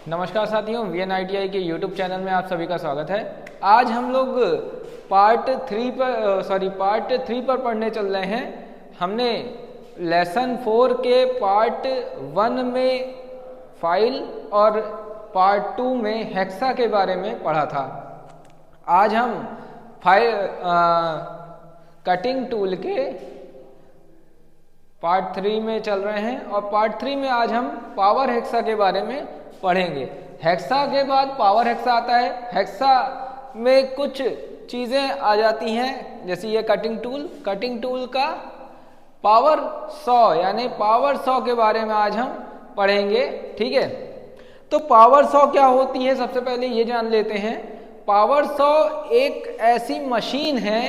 नमस्कार साथियों, VNITI के YouTube चैनल में आप सभी का स्वागत है। आज हम लोग पार्ट 3 पर पढ़ने चल रहे हैं। हमने लेसन 4 के पार्ट 1 में फाइल और पार्ट 2 में हेक्सा के बारे में पढ़ा था। आज हम कटिंग टूल के पार्ट 3 में चल रहे हैं और पार्ट 3 में आज हम पावर हेक्सा के बारे में पढ़ेंगे। हेक्सा के बाद पावर हेक्सा आता है। हेक्सा में कुछ चीज़ें आ जाती हैं, जैसे ये कटिंग टूल का पावर 100 यानी पावर 100 के बारे में आज हम पढ़ेंगे। ठीक है, तो पावर 100 क्या होती है, सबसे पहले ये जान लेते हैं। पावर 100 एक ऐसी मशीन है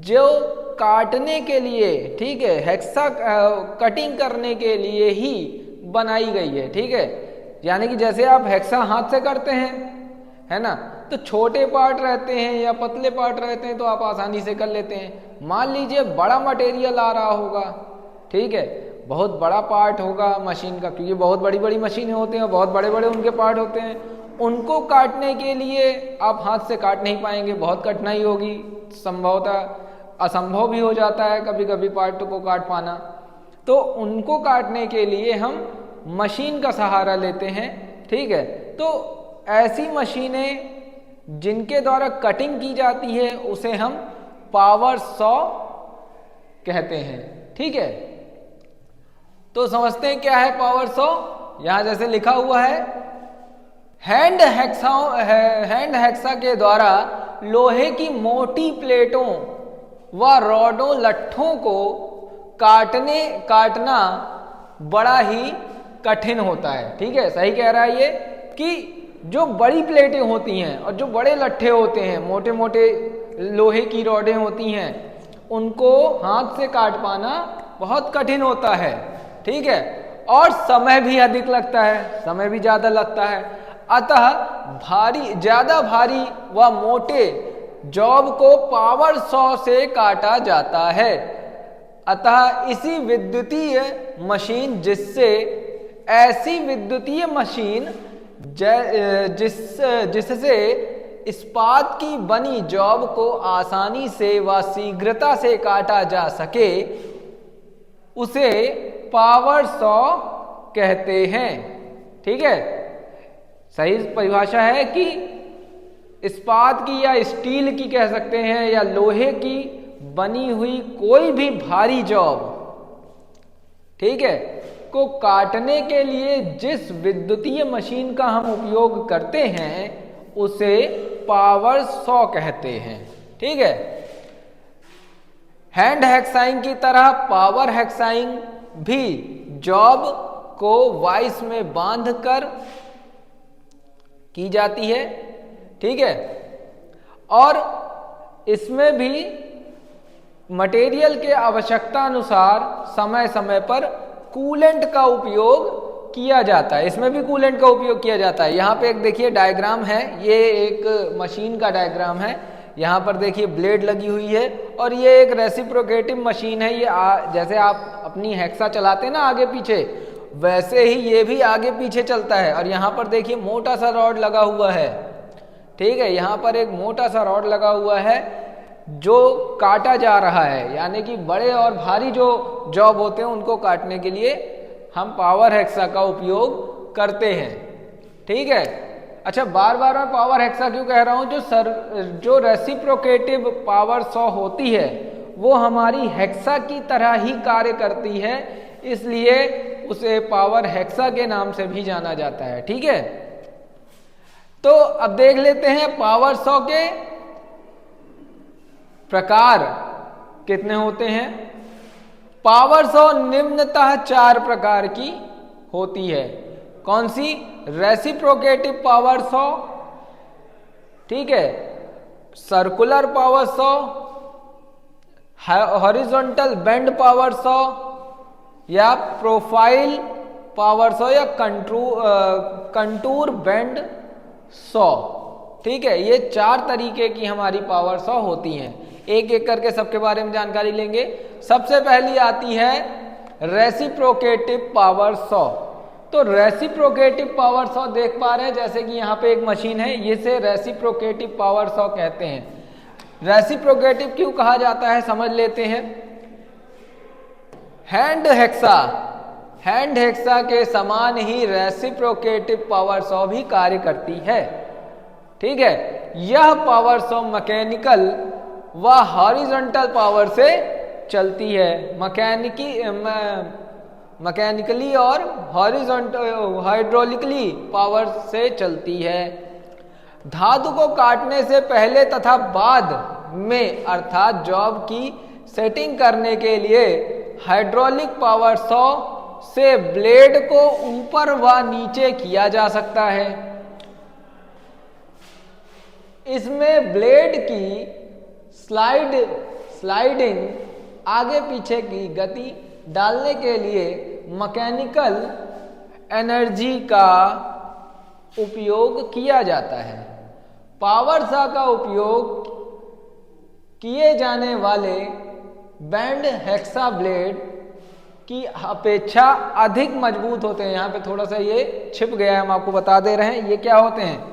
जो काटने के लिए, ठीक है, हेक्सा कटिंग करने के लिए ही बनाई गई है। ठीक है, यानी कि जैसे आप हेक्सा हाथ से करते हैं, है ना, तो छोटे पार्ट रहते हैं या पतले पार्ट रहते हैं तो आप आसानी से कर लेते हैं। मान लीजिए बड़ा मटेरियल आ रहा होगा, ठीक है, बहुत बड़ा पार्ट होगा मशीन का, क्योंकि बहुत बड़ी बड़ी मशीनें होती हैं, बहुत बड़े बड़े उनके पार्ट होते हैं। उनको काटने के लिए आप हाथ से काट नहीं पाएंगे, बहुत कठिनाई होगी, संभवतः असंभव भी हो जाता है कभी कभी पार्ट को काट पाना। तो उनको काटने के लिए हम मशीन का सहारा लेते हैं। ठीक है, तो ऐसी मशीनें जिनके द्वारा कटिंग की जाती है उसे हम पावर 100 कहते हैं। ठीक है, तो समझते हैं क्या है पावर 100। यहां जैसे लिखा हुआ है, हैंड हेक्सा के द्वारा लोहे की मोटी प्लेटों व रॉडों लट्ठों को काटना बड़ा ही कठिन होता है। ठीक है, सही कह रहा है ये कि जो बड़ी प्लेटें होती हैं और जो बड़े लट्ठे होते हैं, मोटे मोटे लोहे की रॉडें होती हैं, उनको हाथ से काट पाना बहुत कठिन होता है। ठीक है, और समय भी अधिक लगता है, समय भी ज़्यादा लगता है। अतः ज़्यादा भारी व मोटे जॉब को पावर 100 से काटा जाता है। अतः इसी विद्युतीय मशीन ऐसी विद्युतीय मशीन जिससे इस्पात की बनी जॉब को आसानी से व शीघ्रता से काटा जा सके उसे पावर 100 कहते हैं। ठीक है, सही परिभाषा है कि इस्पात की या स्टील की कह सकते हैं या लोहे की बनी हुई कोई भी भारी जॉब, ठीक है, को काटने के लिए जिस विद्युतीय मशीन का हम उपयोग करते हैं उसे पावर 100 कहते हैं। ठीक है, हैंड हेक्साइंग की तरह पावर हेक्साइंग भी जॉब को वाइस में बांधकर की जाती है। ठीक है, और इसमें भी मटेरियल के आवश्यकता अनुसार समय समय पर कूलेंट का उपयोग किया जाता है। इसमें भी कूलेंट का उपयोग किया जाता है। यहाँ पे एक देखिए डायग्राम है, ये एक मशीन का डायग्राम है। यहाँ पर देखिए ब्लेड लगी हुई है और ये एक रेसिप्रोकेटिव मशीन है। ये जैसे आप अपनी हेक्सा चलाते हैं ना आगे पीछे, वैसे ही ये भी आगे पीछे चलता है। और यहाँ पर देखिए मोटा सा रॉड लगा हुआ है। ठीक है, यहाँ पर एक मोटा सा रॉड लगा हुआ है जो काटा जा रहा है, यानी कि बड़े और भारी जो जॉब होते हैं उनको काटने के लिए हम पावर हेक्सा का उपयोग करते हैं। ठीक है, अच्छा, बार बार मैं पावर हेक्सा क्यों कह रहा हूं? जो रेसिप्रोकेटिव पावर 100 होती है वो हमारी हेक्सा की तरह ही कार्य करती है, इसलिए उसे पावर हेक्सा के नाम से भी जाना जाता है। ठीक है, तो अब देख लेते हैं पावर 100 के प्रकार कितने होते हैं। पावर 100 निम्नतः 4 प्रकार की होती है। कौन सी? रेसिप्रोकेटिव पावर 100, ठीक है, circular power 100, horizontal bend power 100 या प्रोफाइल पावर 100 या कंटूर बेंड 100। ठीक है, ये 4 तरीके की हमारी पावर 100 होती हैं। एक एक करके सबके बारे में जानकारी लेंगे। सबसे पहली आती है रेसिप्रोकेटिव पावर 100। तो रेसिप्रोकेटिव पावर सॉ देख पा रहे हैं, जैसे कि यहाँ पे एक मशीन है, इसे रेसिप्रोकेटिव पावर सॉ कहते हैं। रेसिप्रोकेटिव क्यों कहा जाता है समझ लेते हैं। हैंड हेक्सा के समान ही रेसिप्रोकेटिव पावर सॉ भी कार्य करती है। ठीक है, यह पावर सॉ मैकेनिकल व हॉरिजॉन्टल पावर से चलती है। मैकेनिकली और हॉरिजॉन्टल हाइड्रोलिकली पावर से चलती है। धातु को काटने से पहले तथा बाद में अर्थात जॉब की सेटिंग करने के लिए हाइड्रोलिक पावर सॉ से ब्लेड को ऊपर व नीचे किया जा सकता है। इसमें ब्लेड की स्लाइडिंग आगे पीछे की गति डालने के लिए मैकेनिकल एनर्जी का उपयोग किया जाता है। पावर सॉ का उपयोग किए जाने वाले बैंड हेक्सा ब्लेड की अपेक्षा अधिक मजबूत होते हैं। यहां पे थोड़ा सा ये छिप गया है, हम आपको बता दे रहे हैं। ये क्या होते हैं?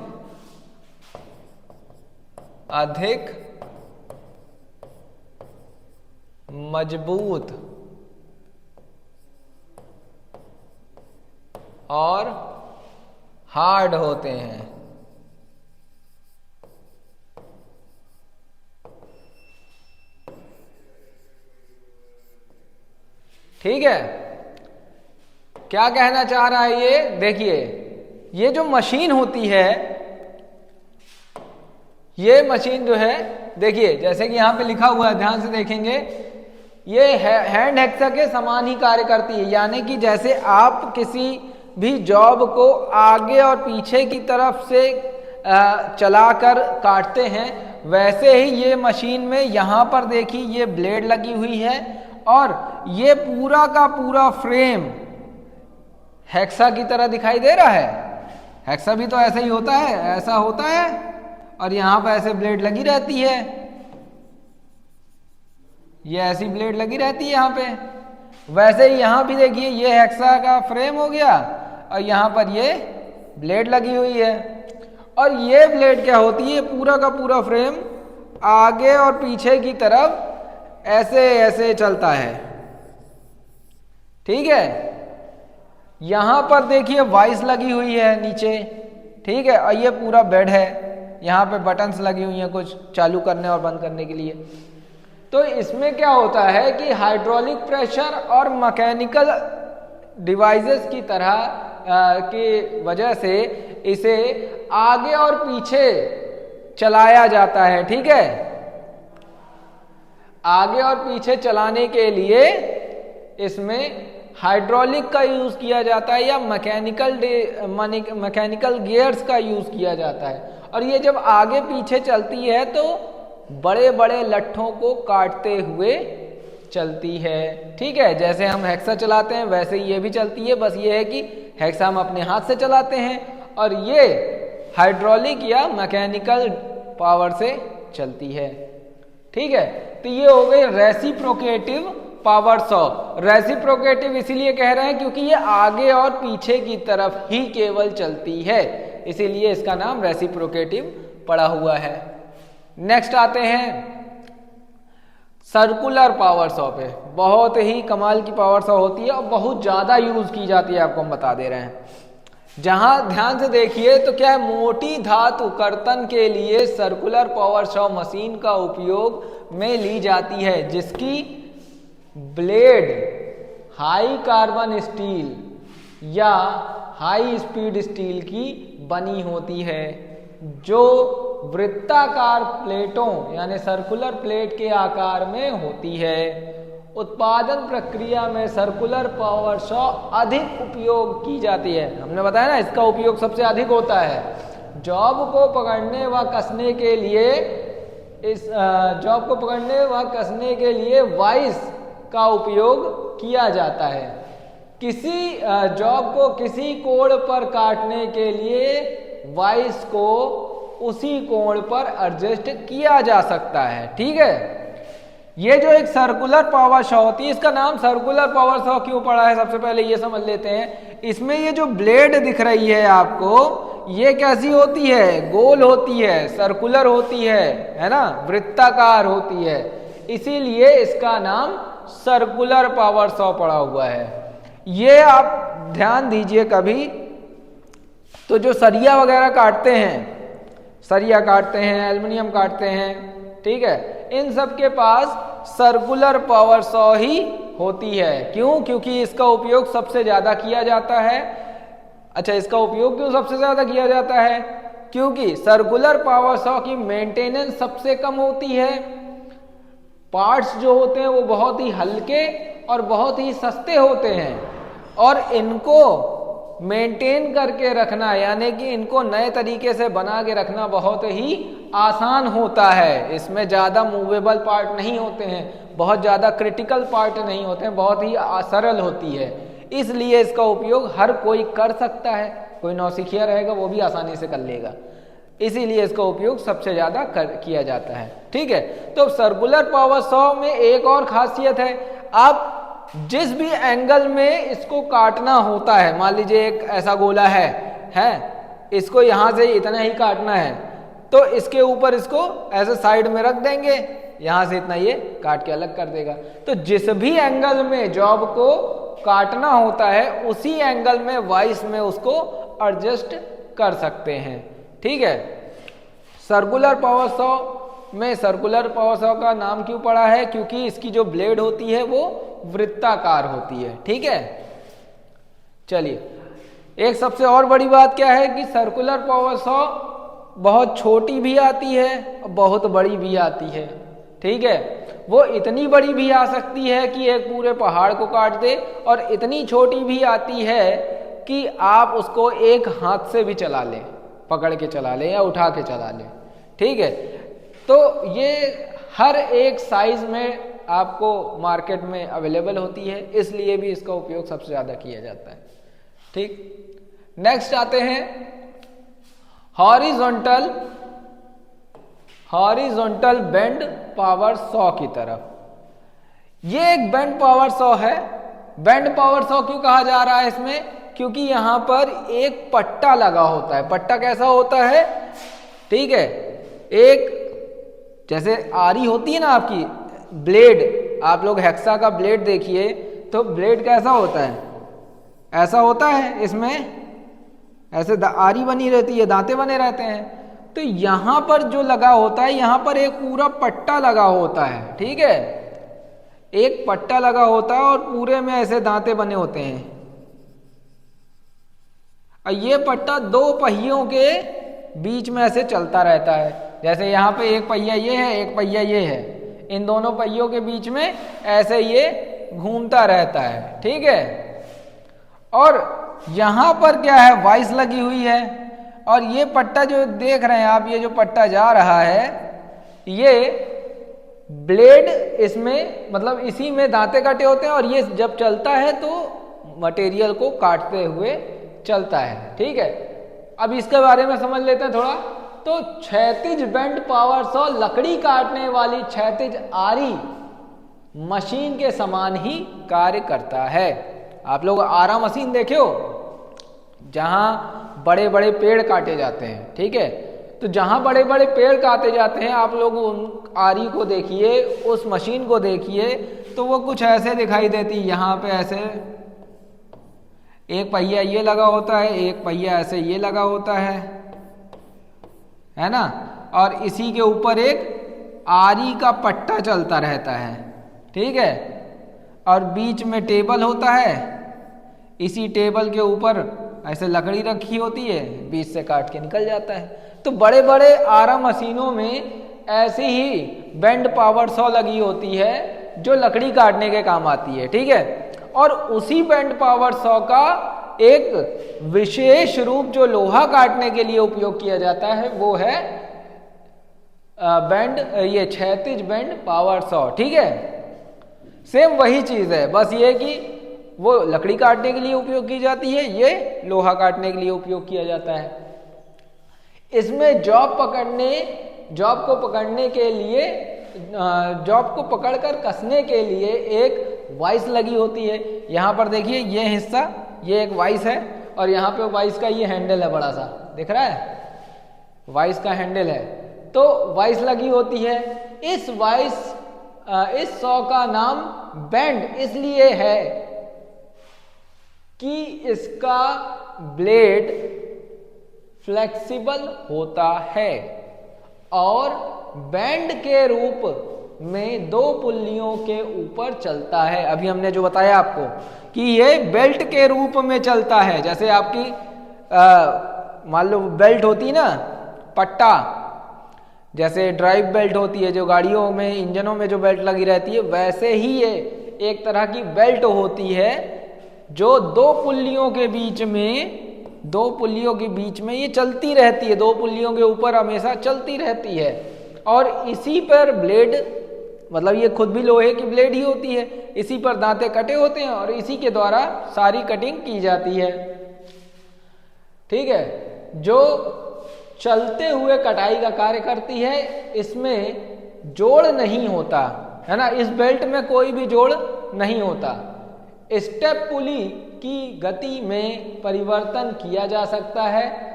अधिक मजबूत और हार्ड होते हैं। ठीक है, क्या कहना चाह रहा है ये देखिए, ये जो मशीन होती है, ये मशीन जो है देखिए, जैसे कि यहां पे लिखा हुआ है, ध्यान से देखेंगे, ये हैंड हेक्सा के समान ही कार्य करती है। यानी कि जैसे आप किसी भी जॉब को आगे और पीछे की तरफ से चलाकर काटते हैं, वैसे ही ये मशीन में यहां पर देखिए ये ब्लेड लगी हुई है और ये पूरा का पूरा फ्रेम हेक्सा की तरह दिखाई दे रहा है। हेक्सा भी तो ऐसा ही होता है, ऐसा होता है, और यहां पर ऐसे ब्लेड लगी रहती है, ये ऐसी ब्लेड लगी रहती है यहां पे। वैसे ही यहां भी देखिए ये हेक्सा का फ्रेम हो गया और यहां पर ये ब्लेड लगी हुई है, और ये ब्लेड क्या होती है, पूरा का पूरा फ्रेम आगे और पीछे की तरफ ऐसे ऐसे चलता है। ठीक है, यहां पर देखिए वाइस लगी हुई है नीचे। ठीक है, और ये पूरा बेड है, यहां पे बटन्स लगी हुई हैं कुछ चालू करने और बंद करने के लिए। तो इसमें क्या होता है कि हाइड्रोलिक प्रेशर और मैकेनिकल डिवाइसेस की तरह की वजह से इसे आगे और पीछे चलाया जाता है। ठीक है, आगे और पीछे चलाने के लिए इसमें हाइड्रोलिक का यूज किया जाता है या मैकेनिकल गियर्स का यूज किया जाता है। और ये जब आगे पीछे चलती है तो बड़े बड़े लट्ठों को काटते हुए चलती है। ठीक है, जैसे हम हेक्सा चलाते हैं वैसे ये भी चलती है, बस ये है कि हेक्सा हम अपने हाथ से चलाते हैं और ये हाइड्रोलिक या मैकेनिकल पावर से चलती है। ठीक है, तो ये हो गई रेसिप्रोकेटिव पावर सॉ। रेसिप्रोकेटिव इसीलिए कह रहे हैं क्योंकि ये आगे और पीछे की तरफ ही केवल चलती है, इसीलिए इसका नाम रेसिप्रोकेटिव पड़ा हुआ है। नेक्स्ट आते हैं सर्कुलर पावर सॉ पे। बहुत ही कमाल की पावर सॉ होती है और बहुत ज्यादा यूज की जाती है, आपको हम बता दे रहे हैं। जहां ध्यान से देखिए तो क्या है, मोटी धातु कर्तन के लिए सर्कुलर पावर सॉ मशीन का उपयोग में ली जाती है, जिसकी ब्लेड हाई कार्बन स्टील या हाई स्पीड स्टील की बनी होती है, जो वृत्ताकार प्लेटों यानी सर्कुलर प्लेट के आकार में होती है। उत्पादन प्रक्रिया में सर्कुलर पावर सॉ अधिक उपयोग की जाती है। हमने बताया ना, इसका उपयोग सबसे अधिक होता है। जॉब को पकड़ने व कसने के लिए वाइस का उपयोग किया जाता है। किसी जॉब को किसी कोण पर काटने के लिए वाइस को उसी कोण पर एडजस्ट किया जा सकता है। ठीक है, ये जो एक सर्कुलर पावर सॉ होती है, इसका नाम सर्कुलर पावर सॉ क्यों पड़ा है, सबसे पहले ये समझ लेते हैं। इसमें ये जो ब्लेड दिख रही है आपको, ये कैसी होती है, गोल होती है, सर्कुलर होती है ना, वृत्ताकार होती है, इसीलिए इसका नाम सर्कुलर पावर सॉ पड़ा हुआ है। ये आप ध्यान दीजिए कभी, तो जो सरिया वगैरह काटते हैं, सरिया काटते हैं, एल्युमिनियम काटते हैं, ठीक है, इन सब के पास सर्कुलर पावर सॉ ही होती है। क्यों? क्योंकि इसका उपयोग सबसे ज्यादा किया जाता है। अच्छा, इसका उपयोग क्यों सबसे ज्यादा किया जाता है? क्योंकि सर्कुलर पावर सॉ की मेंटेनेंस सबसे कम होती है, पार्ट्स जो होते हैं वो बहुत ही हल्के और बहुत ही सस्ते होते हैं, और इनको मेंटेन करके रखना, यानी कि इनको नए तरीके से बना के रखना बहुत ही आसान होता है। इसमें ज़्यादा मूवेबल पार्ट नहीं होते हैं, बहुत ज़्यादा क्रिटिकल पार्ट नहीं होते हैं, बहुत ही सरल होती है, इसलिए इसका उपयोग हर कोई कर सकता है। कोई नौसिखिया रहेगा वो भी आसानी से कर लेगा, इसीलिए इसका उपयोग सबसे ज़्यादा किया जाता है। ठीक है, तो सर्कुलर पावर सॉ में एक और खासियत है, आप जिस भी एंगल में इसको काटना होता है, मान लीजिए एक ऐसा गोला है, इसको यहाँ से इतना ही काटना है, तो इसके ऊपर इसको ऐसे साइड में रख देंगे, यहाँ से इतना ये काट के अलग कर देगा। तो जिस भी एंगल में जॉब को काटना होता है, उसी एंगल में वाइस में उसको एडजस्ट कर सकते हैं। ठीक है, सर्कुलर पावर सॉ में सर्कुलर पावर सॉ का नाम क्यों पड़ा है? क्योंकि इसकी जो ब्लेड होती है वो वृत्ताकार होती है। ठीक है, चलिए, एक सबसे और बड़ी बात क्या है कि सर्कुलर पावर सॉ बहुत छोटी भी आती है और बहुत बड़ी भी आती है। ठीक है, वो इतनी बड़ी भी आ सकती है कि एक पूरे पहाड़ को काट दे, और इतनी छोटी भी आती है कि आप उसको एक हाथ से भी चला लें, पकड़ के चला लें या उठा के चला लें। ठीक है, तो ये हर एक साइज में आपको मार्केट में अवेलेबल होती है, इसलिए भी इसका उपयोग सबसे ज़्यादा किया जाता है। ठीक, नेक्स्ट आते हैं हॉरिजॉन्टल बेंड पावर सॉ की तरफ। ये एक बेंड पावर सॉ है। बेंड पावर सॉ क्यों कहा जा रहा है इसमें? क्योंकि यहाँ पर एक पट्टा लगा होता है। पट्टा कैसा होता है? ठीक है, एक जैसे आरी होती है ना आपकी, ब्लेड, आप लोग हेक्सा का ब्लेड देखिए तो ब्लेड कैसा होता है? ऐसा होता है, इसमें ऐसे आरी बनी रहती है, दांते बने रहते हैं। तो यहाँ पर जो लगा होता है, यहाँ पर एक पूरा पट्टा लगा होता है। ठीक है, एक पट्टा लगा होता है और पूरे में ऐसे दांते बने होते हैं, और ये पट्टा दो पहियों के बीच में ऐसे चलता रहता है। जैसे यहाँ पे एक पहिया ये है, एक पहिया ये है, इन दोनों पहियों के बीच में ऐसे ये घूमता रहता है। ठीक है, और यहाँ पर क्या है? वाइस लगी हुई है, और ये पट्टा जो देख रहे हैं आप, ये जो पट्टा जा रहा है, ये ब्लेड इसमें, मतलब इसी में दांते कटे होते हैं, और ये जब चलता है तो मटेरियल को काटते हुए चलता है। ठीक है, अब इसके बारे में समझ लेते हैं थोड़ा। तो क्षैतिज बेंड पावर सॉ लकड़ी काटने वाली क्षैतिज आरी मशीन के समान ही कार्य करता है। आप लोग आरा मशीन देखे हो, जहां बड़े बड़े पेड़ काटे जाते हैं। ठीक है, तो जहां बड़े बड़े पेड़ काटे जाते हैं, आप लोग उन आरी को देखिए, उस मशीन को देखिए, तो वो कुछ ऐसे दिखाई देती है। यहाँ पे ऐसे एक पहिया ये लगा होता है, एक पहिया ऐसे ये लगा होता है ना, और इसी के ऊपर एक आरी का पट्टा चलता रहता है। ठीक है, और बीच में टेबल होता है, इसी टेबल के ऊपर ऐसे लकड़ी रखी होती है, बीच से काट के निकल जाता है। तो बड़े बड़े आरा मशीनों में ऐसी ही बेंड पावर सॉ लगी होती है जो लकड़ी काटने के काम आती है। ठीक है, और उसी बेंड पावर सॉ का एक विशेष रूप जो लोहा काटने के लिए उपयोग किया जाता है, वो है ये क्षैतिज बेंड पावर सॉ। ठीक है, सेम वही चीज है, बस ये कि वो लकड़ी काटने के लिए उपयोग की जाती है, ये लोहा काटने के लिए उपयोग किया जाता है। इसमें जॉब को पकड़ने के लिए जॉब को पकड़कर कसने के लिए एक वाइस लगी होती है। यहाँ पर देखिए ये हिस्सा, ये एक वाइस है और यहाँ पे वाइस का ये हैंडल है, बड़ा सा दिख रहा है, वाइस का हैंडल है, तो वाइस लगी होती है। इस सॉ का नाम बेंड इसलिए है कि इसका ब्लेड फ्लेक्सिबल होता है और बेंड के रूप में दो पुल्लियों के ऊपर चलता है। अभी हमने जो बताया आपको कि ये बेल्ट के रूप में चलता है, जैसे आपकी मान लो बेल्ट होती ना, पट्टा, जैसे ड्राइव बेल्ट होती है जो गाड़ियों में, इंजनों में जो बेल्ट लगी रहती है, वैसे ही ये एक तरह की बेल्ट होती है जो दो पुल्लियों के बीच में ये चलती रहती है, दो पुल्लियों के ऊपर हमेशा चलती रहती है और इसी पर ब्लेड, मतलब ये खुद भी लोहे की ब्लेड ही होती है, इसी पर दांते कटे होते हैं और इसी के द्वारा सारी कटिंग की जाती है। ठीक है, जो चलते हुए कटाई का कार्य करती है, इसमें जोड़ नहीं होता है ना, इस बेल्ट में कोई भी जोड़ नहीं होता। स्टेप पुली की गति में परिवर्तन किया जा सकता है।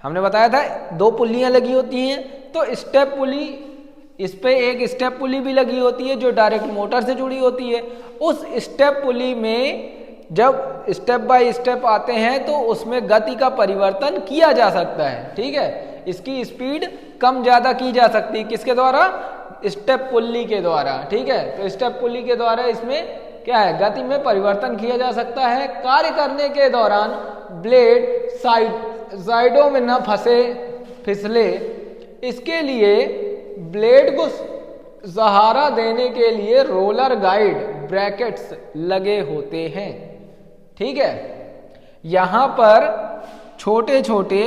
हमने बताया था दो पुल्लियां लगी होती हैं, तो स्टेप पुली, इस पे एक स्टेप पुली भी लगी होती है जो डायरेक्ट मोटर से जुड़ी होती है। उस स्टेप पुली में जब स्टेप बाय स्टेप आते हैं तो उसमें गति का परिवर्तन किया जा सकता है। ठीक है, इसकी स्पीड कम ज्यादा की जा सकती है, किसके द्वारा? स्टेप पुल्ली के द्वारा। ठीक है, तो स्टेप पुल्ली के द्वारा इसमें क्या है, गति में परिवर्तन किया जा सकता है। कार्य करने के दौरान ब्लेड साइडों में न फिसले, इसके लिए ब्लेड को सहारा देने के लिए रोलर गाइड ब्रैकेट्स लगे होते हैं। ठीक है, यहां पर छोटे छोटे,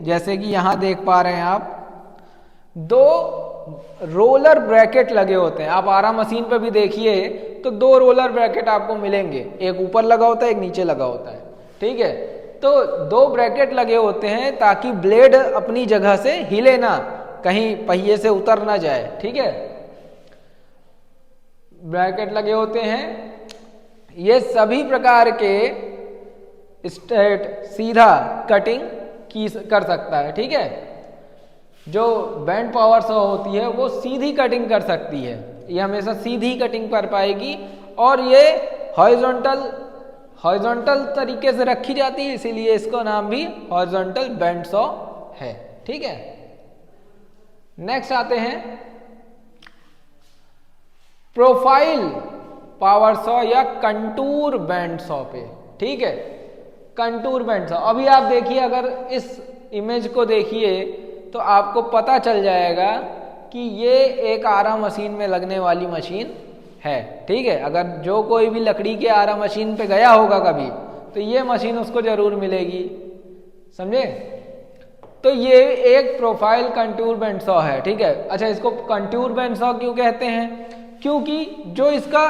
जैसे कि यहां देख पा रहे हैं आप, दो रोलर ब्रैकेट लगे होते हैं। आप आरा मशीन पे भी देखिए तो दो रोलर ब्रैकेट आपको मिलेंगे, एक ऊपर लगा होता है, एक नीचे लगा होता है। ठीक है, तो दो ब्रैकेट लगे होते हैं ताकि ब्लेड अपनी जगह से हिले ना, कहीं पहिए से उतर ना जाए। ठीक है, ब्रैकेट लगे होते हैं। ये सभी प्रकार के स्ट्रेट सीधा कटिंग की कर सकता है। ठीक है, जो बैंड पावर सॉ होती है वो सीधी कटिंग कर सकती है, ये हमेशा सीधी कटिंग कर पाएगी और ये हॉरिजॉन्टल तरीके से रखी जाती है, इसीलिए इसका नाम भी हॉरिजॉन्टल बैंड सॉ है। ठीक है, नेक्स्ट आते हैं प्रोफाइल पावर सॉ या कंटूर बैंड सॉ पे। ठीक है, कंटूर बैंड सॉ, अभी आप देखिए, अगर इस इमेज को देखिए तो आपको पता चल जाएगा कि ये एक आरा मशीन में लगने वाली मशीन है। ठीक है, अगर जो कोई भी लकड़ी के आरा मशीन पे गया होगा कभी, तो ये मशीन उसको जरूर मिलेगी, समझे? तो ये एक प्रोफाइल कंटूर बैंड सॉ है। ठीक है, अच्छा, इसको कंटूर बैंड सॉ क्यों कहते हैं? क्योंकि जो इसका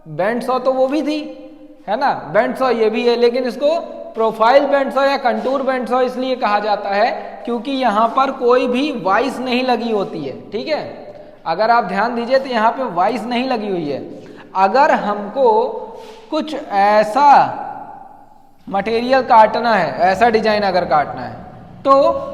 बैंड सॉ तो वो भी थी, है ना, बैंड सॉ ये भी है, लेकिन इसको प्रोफाइल बैंड सॉ या कंटूर बैंड सॉ इसलिए कहा जाता है क्योंकि यहां पर कोई भी वाइस नहीं लगी होती है। ठीक है, अगर आप ध्यान दीजिए तो यहां पे वाइस नहीं लगी हुई है। अगर हमको कुछ ऐसा मटेरियल काटना है, ऐसा डिजाइन अगर काटना है, तो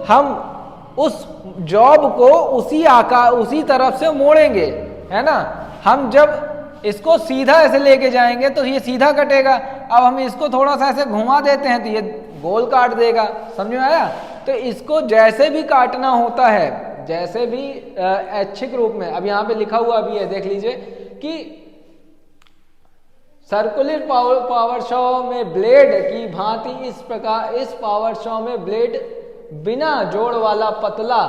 हम उस जॉब को उसी आकार, उसी तरफ से मोड़ेंगे, है ना। हम जब इसको सीधा ऐसे लेके जाएंगे तो ये सीधा कटेगा, अब हम इसको थोड़ा सा ऐसे घुमा देते हैं तो ये गोल काट देगा, समझ में आया? तो इसको जैसे भी काटना होता है, जैसे भी ऐच्छिक रूप में, अब यहाँ पे लिखा हुआ भी है, देख लीजिए कि सर्कुलर पावर सॉ में ब्लेड की भांति इस प्रकार इस पावर सॉ में ब्लेड बिना जोड़ वाला पतला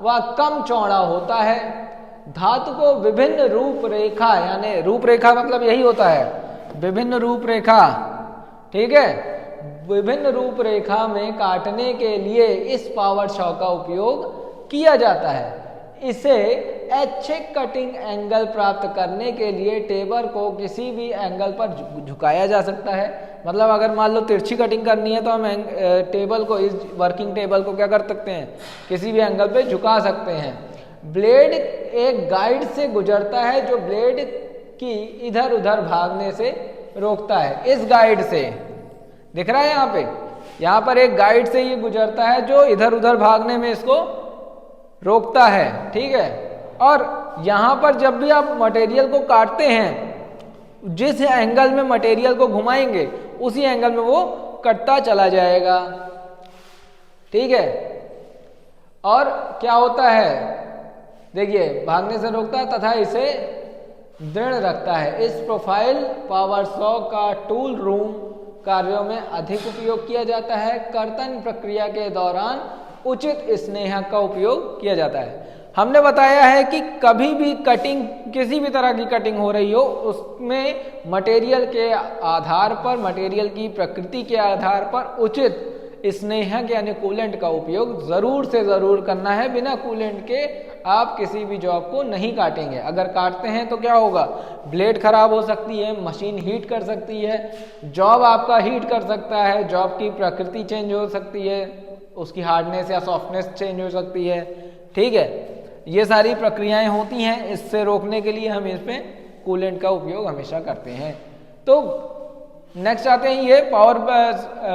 व कम चौड़ा होता है। धातु को विभिन्न रूपरेखा, यानी रूपरेखा मतलब यही होता है, विभिन्न रूपरेखा, ठीक है, विभिन्न रूपरेखा में काटने के लिए इस पावर सॉ का उपयोग किया जाता है। इसे ऐच्छिक कटिंग एंगल प्राप्त करने के लिए टेबल को किसी भी एंगल पर झुकाया जा सकता है। मतलब अगर मान लो तिरछी कटिंग करनी है तो हम टेबल को, इस वर्किंग टेबल को क्या कर सकते हैं, किसी भी एंगल पे झुका सकते हैं। ब्लेड एक गाइड से गुजरता है जो ब्लेड की इधर उधर भागने से रोकता है। इस गाइड से दिख रहा है यहाँ पर एक गाइड से ये गुजरता है जो इधर उधर भागने में इसको रोकता है। ठीक है, और यहाँ पर जब भी आप मटेरियल को काटते हैं, जिस एंगल में मटेरियल को घुमाएंगे उसी एंगल में वो कटता चला जाएगा। ठीक है, और क्या होता है, देखिए भागने से रोकता है तथा इसे दृढ़ रखता है। इस प्रोफाइल पावर सॉ का टूल रूम कार्यों में अधिक उपयोग किया जाता है। कर्तन प्रक्रिया के दौरान उचित स्नेहक का उपयोग किया जाता है। हमने बताया है कि कभी भी कटिंग, किसी भी तरह की कटिंग हो रही हो, उसमें मटेरियल के आधार पर, मटेरियल की प्रकृति के आधार पर उचित स्नेहक यानी कूलेंट का उपयोग जरूर से जरूर करना है। बिना कूलेंट के आप किसी भी जॉब को नहीं काटेंगे। अगर काटते हैं तो क्या होगा, ब्लेड खराब हो सकती है, मशीन हीट कर सकती है, जॉब आपका हीट कर सकता है, जॉब की प्रकृति चेंज हो सकती है, उसकी हार्डनेस या सॉफ्टनेस चेंज हो सकती है। ठीक है, ये सारी प्रक्रियाएं होती हैं। इससे रोकने के लिए हम इसमें कूलेंट का उपयोग हमेशा करते हैं। तो नेक्स्ट आते हैं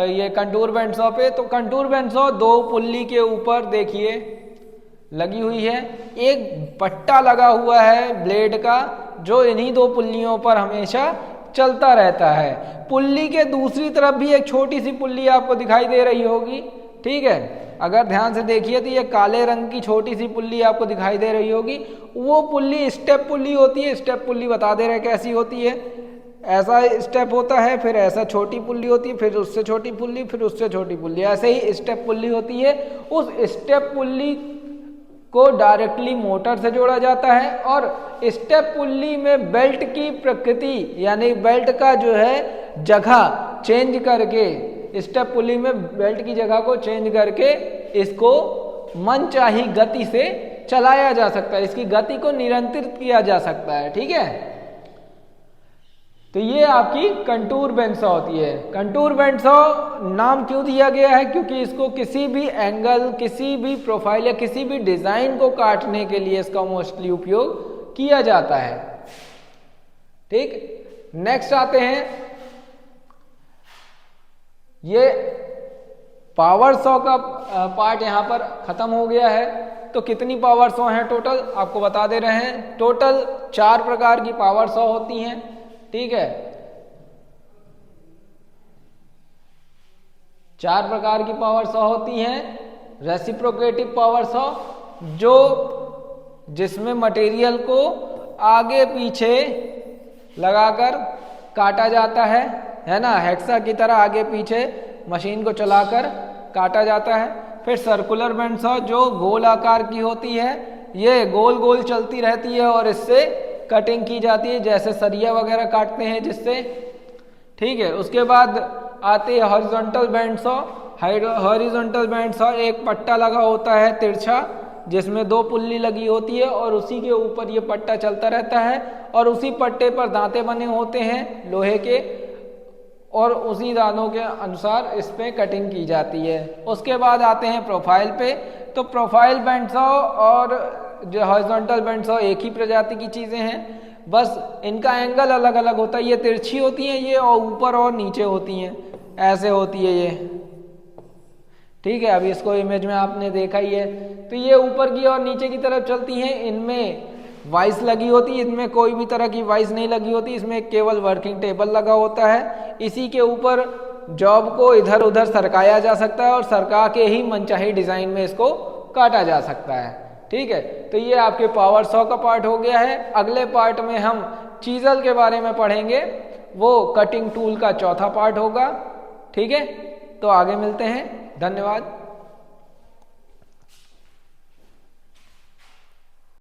ये कंटूर बैंडसॉ पे। तो कंटूर बैंडसॉ दो पुल्ली के ऊपर देखिए लगी हुई है, एक पट्टा लगा हुआ है ब्लेड का जो इन्हीं दो पुल्लियों पर हमेशा चलता रहता है। पुल्ली के दूसरी तरफ भी एक छोटी सी पुल्ली आपको दिखाई दे रही होगी। ठीक है, अगर ध्यान से देखिए तो ये काले रंग की छोटी सी पुल्ली आपको दिखाई दे रही होगी। वो पुल्ली स्टेप पुल्ली होती है। स्टेप पुल्ली बता दे रहे कैसी होती है, ऐसा स्टेप होता है, फिर ऐसा छोटी पुल्ली होती है, फिर उससे छोटी पुल्ली, फिर उससे छोटी पुल्ली, ऐसे ही स्टेप पुल्ली होती है। उस स्टेप पुल्ली को डायरेक्टली मोटर से जोड़ा जाता है और स्टेप पुल्ली में बेल्ट की प्रकृति यानी बेल्ट का जो है जगह चेंज करके, स्टेप पुल्ली में बेल्ट की जगह को चेंज करके इसको मनचाही गति से चलाया जा सकता है, इसकी गति को नियंत्रित किया जा सकता है। ठीक है, तो ये आपकी कंटूर बैंडसॉ होती है। कंटूर बैंडसॉ नाम क्यों दिया गया है, क्योंकि इसको किसी भी एंगल, किसी भी प्रोफाइल या किसी भी डिजाइन को काटने के लिए इसका मोस्टली उपयोग किया जाता है। ठीक, नेक्स्ट आते हैं, ये पावर सॉ का पार्ट यहां पर खत्म हो गया है। तो कितनी पावर सॉ हैं टोटल आपको बता दे रहे हैं। टोटल 4 प्रकार की पावर सॉ होती हैं। ठीक है, 4 प्रकार की पावर सॉ होती हैं। रेसिप्रोकेटिव पावर सॉ जो जिसमें मटेरियल को आगे पीछे लगाकर काटा जाता है ना, हेक्सा की तरह आगे पीछे मशीन को चलाकर काटा जाता है। फिर सर्कुलर बैंडसॉ जो गोल आकार की होती है, ये गोल गोल चलती रहती है और इससे कटिंग की जाती है, जैसे सरिया वगैरह काटते हैं जिससे। ठीक है, उसके बाद आती है हॉरिजॉन्टल बैंडसॉ। हॉरिजॉन्टल बैंडसॉ एक पट्टा लगा होता है तिरछा, जिसमें 2 पुल्ली लगी होती है और उसी के ऊपर ये पट्टा चलता रहता है और उसी पट्टे पर दांते बने होते हैं लोहे के और उसी दानों के अनुसार इस पे कटिंग की जाती है। उसके बाद आते हैं प्रोफाइल पे। तो प्रोफाइल बैंडसॉ और जो हॉरिजॉन्टल बैंडसॉ एक ही प्रजाति की चीजें हैं, बस इनका एंगल अलग अलग होता है। ये तिरछी होती हैं ये, और ऊपर और नीचे होती हैं, ऐसे होती है ये। ठीक है, अभी इसको इमेज में आपने देखा ही है। तो ये ऊपर की और नीचे की तरफ चलती हैं। इनमें वाइस लगी होती है, इनमें कोई भी तरह की वाइस नहीं लगी होती, इसमें केवल वर्किंग टेबल लगा होता है। इसी के ऊपर जॉब को इधर उधर सरकाया जा सकता है और सरका के ही मनचाही डिजाइन में इसको काटा जा सकता है। ठीक है, तो ये आपके पावर सॉ का पार्ट हो गया है। अगले पार्ट में हम चीजल के बारे में पढ़ेंगे, वो कटिंग टूल का चौथा पार्ट होगा। ठीक है, तो आगे मिलते हैं। धन्यवाद।